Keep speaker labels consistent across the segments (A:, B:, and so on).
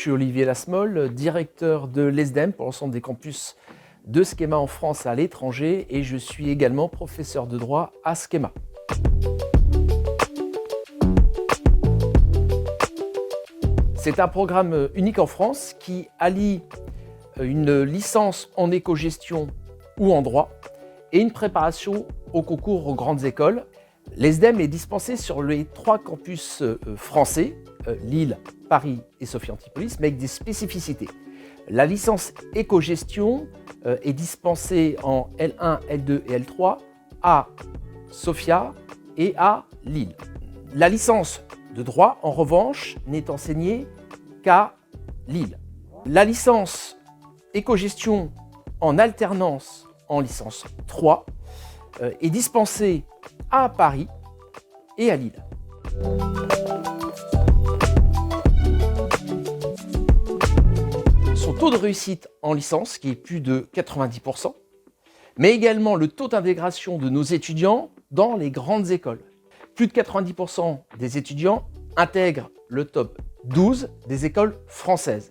A: suis Olivier Lasmol, directeur de l'ESDEM pour l'ensemble des campus de Schema en France et à l'étranger, et je suis également professeur de droit à Schema. C'est un programme unique en France qui allie une licence en éco-gestion ou en droit et une préparation au concours aux grandes écoles. L'ESDEM est dispensé sur les 3 campus français, Lille, Paris et Sophia Antipolis, mais avec des spécificités. La licence éco-gestion est dispensée en L1, L2 et L3 à Sophia et à Lille. La licence de droit, en revanche, n'est enseignée qu'à Lille. La licence éco-gestion en alternance en licence 3 est dispensée à Paris et à Lille. Son taux de réussite en licence, qui est plus de 90%, mais également le taux d'intégration de nos étudiants dans les grandes écoles. Plus de 90% des étudiants intègrent le top 12 des écoles françaises.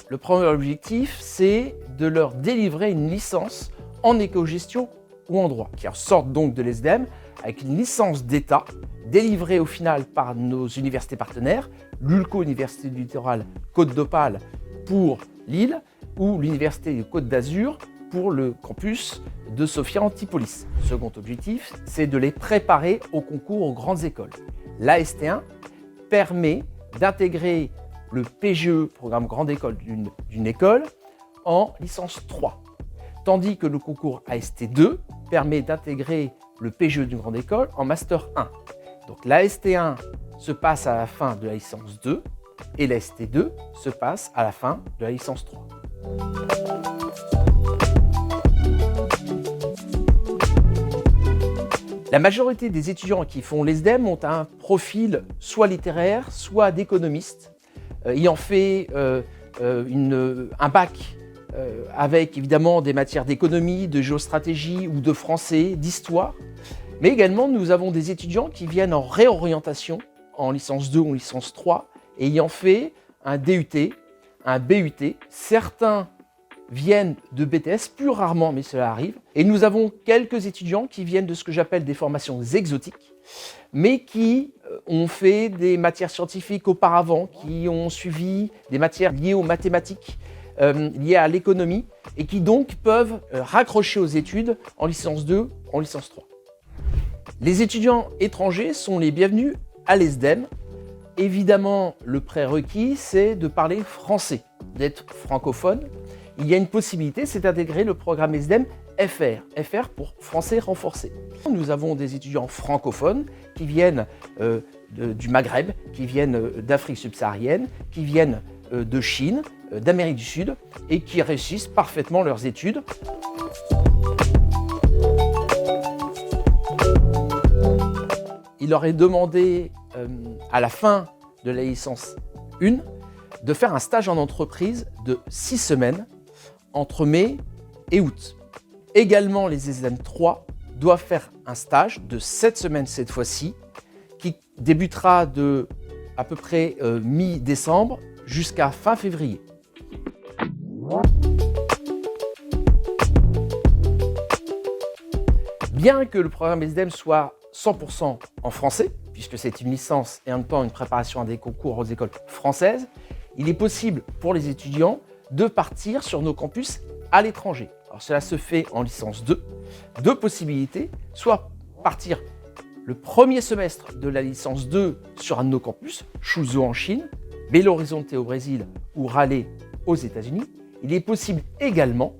A: Le premier objectif, c'est de leur délivrer une licence en éco-gestion ou en droit, qui sortent donc de l'ESDEM avec une licence d'État délivrée au final par nos universités partenaires, l'ULCO, Université du Littoral Côte d'Opale pour Lille, ou l'Université Côte d'Azur pour le campus de Sophia Antipolis. Second objectif, c'est de les préparer au concours aux grandes écoles. L'AST1 permet d'intégrer le PGE, programme grande école d'une école, en licence 3. Tandis que le concours AST2 permet d'intégrer le PGE d'une grande école en master 1. Donc l'AST1 se passe à la fin de la licence 2 et l'AST2 se passe à la fin de la licence 3. La majorité des étudiants qui font l'ESDEM ont un profil soit littéraire, soit d'économiste, ayant fait un bac avec évidemment des matières d'économie, de géostratégie ou de français, d'histoire. Mais également, nous avons des étudiants qui viennent en réorientation en licence 2 ou en licence 3, ayant fait un DUT, un BUT. Certains viennent de BTS, plus rarement, mais cela arrive. Et nous avons quelques étudiants qui viennent de ce que j'appelle des formations exotiques, mais qui ont fait des matières scientifiques auparavant, qui ont suivi des matières liées aux mathématiques, liées à l'économie, et qui donc peuvent raccrocher aux études en licence 2, en licence 3. Les étudiants étrangers sont les bienvenus à l'ESDEM. Évidemment, le prérequis, c'est de parler français, d'être francophone. Il y a une possibilité, c'est d'intégrer le programme ESDEM FR, FR pour français renforcé. Nous avons des étudiants francophones qui viennent du Maghreb, qui viennent d'Afrique subsaharienne, qui viennent de Chine, d'Amérique du Sud et qui réussissent parfaitement leurs études. Il leur est demandé à la fin de la licence 1 de faire un stage en entreprise de 6 semaines entre mai et août. Également, les ESDEM 3 doivent faire un stage de 7 semaines cette fois-ci, qui débutera de à peu près mi-décembre jusqu'à fin février. Bien que le programme ESDEM soit 100% en français, puisque c'est une licence et en même temps une préparation à des concours aux écoles françaises, il est possible pour les étudiants de partir sur nos campus à l'étranger. Alors cela se fait en licence 2. Deux possibilités, soit partir le premier semestre de la licence 2 sur un de nos campus, Suzhou en Chine, Belo Horizonte au Brésil ou Raleigh aux États-Unis. Il est possible également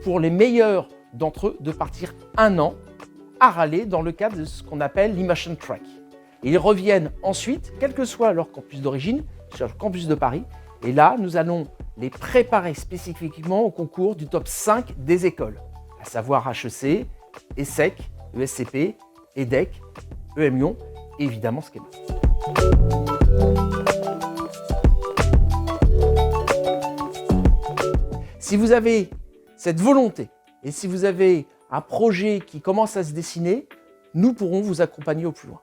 A: pour les meilleurs d'entre eux de partir 1 an à Raleigh dans le cadre de ce qu'on appelle l'Immersion Track. Et ils reviennent ensuite, quel que soit leur campus d'origine, sur le campus de Paris. Et là, nous allons les préparer spécifiquement au concours du top 5 des écoles, à savoir HEC, ESSEC, ESCP, EDEC, EM Lyon et évidemment Schema. Si vous avez cette volonté et si vous avez un projet qui commence à se dessiner, nous pourrons vous accompagner au plus loin.